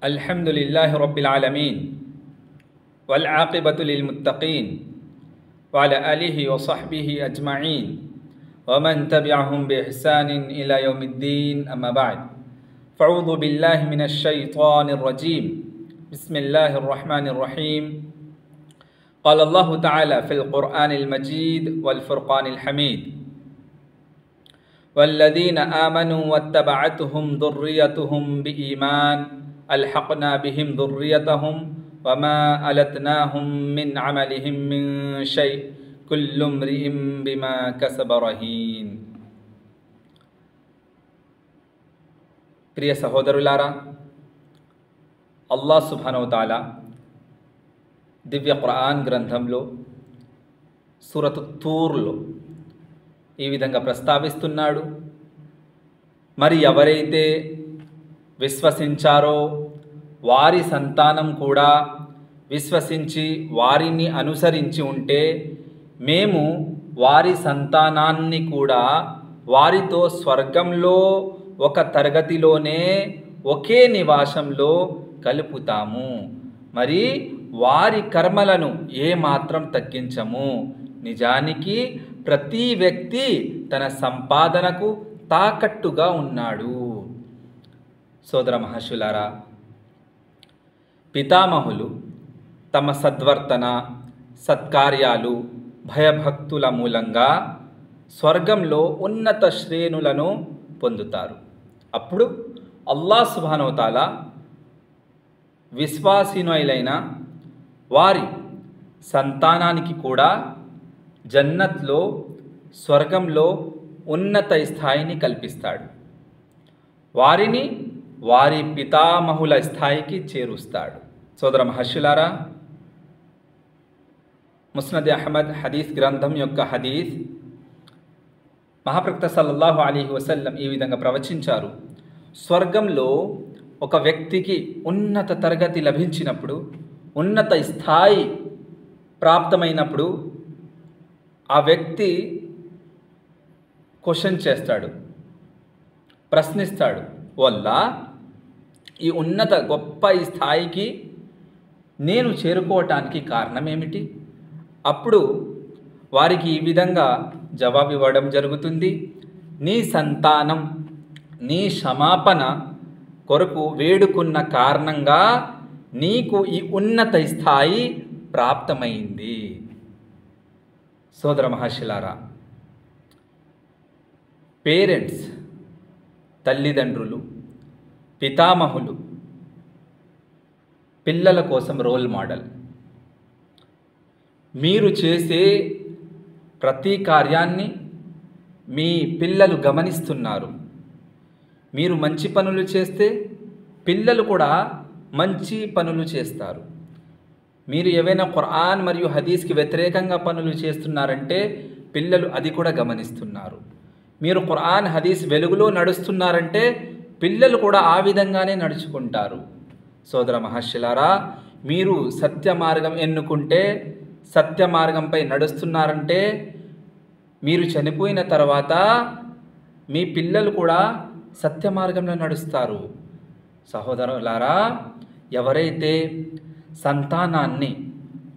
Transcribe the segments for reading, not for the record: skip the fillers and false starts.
अल्हम्दुलिल्लाहि रब्बिल आलमीन वल आक़िबतु लिल मुत्तक़ीन व अला आलिहि व सहबिहि अजमईन व मन तबिअहुम बि इहसानिन इला यौमिद्दीन अम्मा बअद फ़अऊज़ु बिल्लाहि मिनश शैतानिर रजीम बिस्मिल्लाहिर रहमानिर रहीम क़ाल अल्लाहु तआला फ़िल क़ुरआनिल मजीद वल फ़ुरक़ानिल हमीद वल्लज़ीना आमनू वत्तबअतहुम ज़ुर्रिय्यतुहुम बिईमान अल्हक़ना बिहिम ज़ुर्रियतहुम वमा अलतनाहुम मिन अमलिहिम मिन शै कुल्लु इम्रिइम बिमा कसब रहीन। प्रिय సహోదరులారా, అల్లాహ్ సుబ్హానహు వ తఆలా దివ్య ఖురాన్ గ్రంథంలో సూరతు తూర్లో ఈ విధంగా ప్రస్తావిస్తున్నాడు. మరి ఎవరైతే విశ్వసించారో వారి సంతానం కూడా విశ్వసించి వారిని అనుసరించి ఉంటే మేము వారి సంతానాన్ని కూడా వారితో స్వర్గంలో ఒక తరగతిలోనే ఒకే నివాసంలో కలుపుతాము. మరి వారి కర్మలను ఏమాత్రం తగ్గించము. నిజానికి ప్రతి వ్యక్తి తన సంపాదనకు తాకట్టుగా ఉన్నాడు. సోదర మహాశులారా, పితామహులు తమ సద్వర్తన సత్కార్యాలు భయభక్తుల మూలంగా స్వర్గంలో ఉన్నత శ్రేణులను పొందుతారు. అప్పుడు అల్లాహ్ సుబ్హానహు వ తఆలా విశ్వాసీనులైన వారి సంతానానికి కూడా జన్నత్లో స్వర్గంలో ఉన్నత స్థాయిని కల్పిస్తాడు. వారిని వారి పితామహుల స్థాయికి చేరుస్తాడు. సోదర మహర్షులారా, ముస్నద్ అహ్మద్ హదీస్ గ్రంథం యొక్క హదీస్ మహాప్రవక్త సల్లల్లాహు అలైహి వసల్లం ఈ విధంగా ప్రవచించారు. స్వర్గంలో ఒక వ్యక్తికి ఉన్నత తరగతి లభించినప్పుడు, ఉన్నత స్థాయి ప్రాప్తమైనప్పుడు ఆ వ్యక్తి క్వశ్చన్ చేస్తాడు, ప్రశ్నిస్తాడు, వల్ల ఈ ఉన్నత గొప్ప ఈ స్థాయికి నేను చేరుకోవటానికి కారణం ఏమిటి? అప్పుడు వారికి ఈ విధంగా జవాబు ఇవ్వడం జరుగుతుంది. నీ సంతానం నీ క్షమాపణ కొరకు వేడుకున్న కారణంగా నీకు ఈ ఉన్నత స్థాయి ప్రాప్తమైంది. సోదర మహర్షులారా, పేరెంట్స్ తల్లిదండ్రులు పితామహులు పిల్లల కోసం రోల్ మోడల్. మీరు చేసే ప్రతి కార్యాన్ని మీ పిల్లలు గమనిస్తున్నారు. మీరు మంచి పనులు చేస్తే పిల్లలు కూడా మంచి పనులు చేస్తారు. మీరు ఏవైనా ఖురాన్ మరియు హదీస్కి వ్యతిరేకంగా పనులు చేస్తున్నారంటే పిల్లలు అది కూడా గమనిస్తున్నారు. మీరు ఖురాన్ హదీస్ వెలుగులో నడుస్తున్నారంటే పిల్లలు కూడా ఆ విధంగానే నడుచుకుంటారు. సోదర మహర్షులారా, మీరు సత్య మార్గం ఎన్నుకుంటే సత్య మార్గంపై నడుస్తున్నారంటే మీరు చనిపోయిన తర్వాత మీ పిల్లలు కూడా సత్య మార్గంలో నడుస్తారు. సహోదరులారా, ఎవరైతే సంతానాన్ని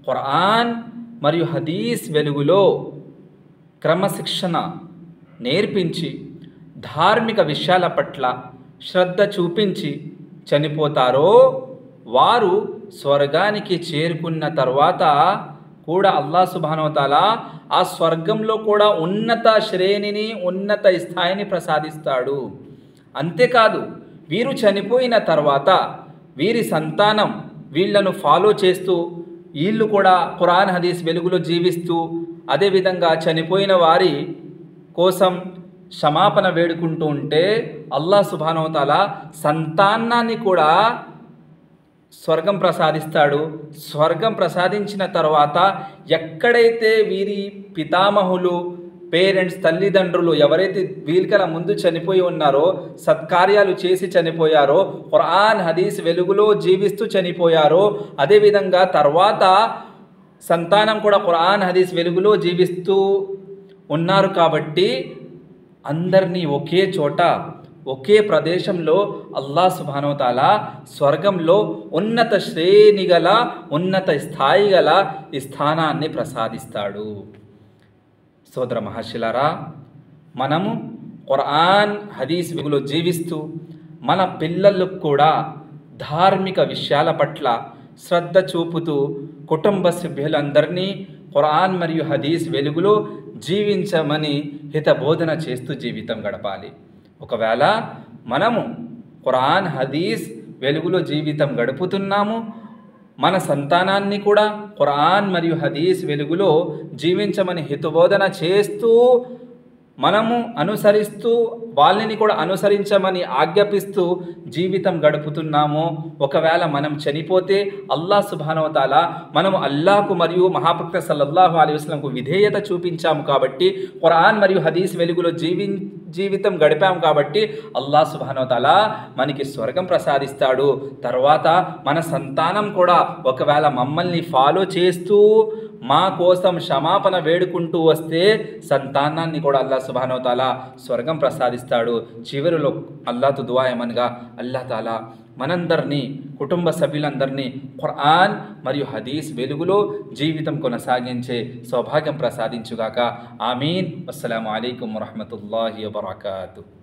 ఖురాన్ మరియు హదీస్ వెలుగులో క్రమశిక్షణ నేర్పించి ధార్మిక విషయాల పట్ల శ్రద్ధ చూపించి చనిపోతారో వారు స్వర్గానికి చేరుకున్న తర్వాత కూడా అల్లాహ్ సుబ్హానహు వ తఆలా ఆ స్వర్గంలో కూడా ఉన్నత శ్రేణిని ఉన్నత స్థాయిని ప్రసాదిస్తాడు. అంతేకాదు, వీరు చనిపోయిన తర్వాత వీరి సంతానం వీళ్లను ఫాలో చేస్తూ వీళ్ళు కూడా ఖురాన్ హదీస్ వెలుగులో జీవిస్తూ అదేవిధంగా చనిపోయిన వారి కోసం క్షమాపణ వేడుకుంటూ ఉంటే అల్లాహ్ సుబ్హానహు వ తఆలా సంతానాన్ని కూడా స్వర్గం ప్రసాదిస్తాడు. స్వర్గం ప్రసాదించిన తర్వాత ఎక్కడైతే వీరి పితామహులు పేరెంట్స్ తల్లిదండ్రులు ఎవరైతే వీళ్ళకల ముందు చనిపోయి ఉన్నారో, సత్కార్యాలు చేసి చనిపోయారో, ఖురాన్ హదీస్ వెలుగులో జీవిస్తూ చనిపోయారో, అదేవిధంగా తర్వాత సంతానం కూడా ఖురాన్ హదీస్ వెలుగులో జీవిస్తూ ఉన్నారు. కాబట్టి అందరినీ ఒకే చోట ఒకే ప్రదేశంలో అల్లాహ్ సుబ్హానహు వ తఆలా స్వర్గంలో ఉన్నత శ్రేణి గల ఉన్నత స్థాయి గల ఈ స్థానాన్ని ప్రసాదిస్తాడు. సోదర మహర్షులారా, మనము ఖురాన్ హదీస్ వెలుగులో జీవిస్తూ మన పిల్లలకు కూడా ధార్మిక విషయాల పట్ల శ్రద్ధ చూపుతూ కుటుంబ సభ్యులందరినీ ఖురాన్ మరియు హదీస్ వెలుగులో జీవించమని హితబోధన చేస్తూ జీవితం గడపాలి. ఒకవేళ మనము ఖురాన్ హదీస్ వెలుగులో జీవితం గడుపుతున్నాము, మన సంతానాన్ని కూడా ఖురాన్ మరియు హదీస్ వెలుగులో జీవించమని హితబోధన చేస్తూ మనము అనుసరిస్తూ వాళ్ళని కూడా అనుసరించమని ఆజ్ఞాపిస్తూ జీవితం గడుపుతున్నాము. ఒకవేళ మనం చనిపోతే అల్లాహ్ సుబ్హానహు వ తఆలా మనము అల్లాహ్కు మరియు మహాప్రవక్త సల్లల్లాహు అలైహి వసల్లంకు విధేయత చూపించాము కాబట్టి, ఖురాన్ మరియు హదీస్ వెలుగులో జీవితం గడిపాము కాబట్టి అల్లాహ్ సుబ్హానహు వ తఆలా మనకి స్వర్గం ప్రసాదిస్తాడు. తర్వాత మన సంతానం కూడా ఒకవేళ మమ్మల్ని ఫాలో చేస్తూ మా కోసం క్షమాపణ వేడుకుంటూ వస్తే సంతానాన్ని కూడా అల్లాహ్ సుబ్హానహు వ తఆలా స్వర్గం ప్రసాదిస్తాడు. చివరిలో అల్లాహ్తో దుఆ ఏమనగా, అల్లాహ్ తాలా మనందరినీ కుటుంబ సభ్యులందరినీ ఖురాన్ మరియు హదీస్ వెలుగులో జీవితం కొనసాగించే సౌభాగ్యం ప్రసాదించుగాక. ఆమీన్. అస్సలాము అలైకుం వరహ్మతుల్లాహి వబరకాతుహు.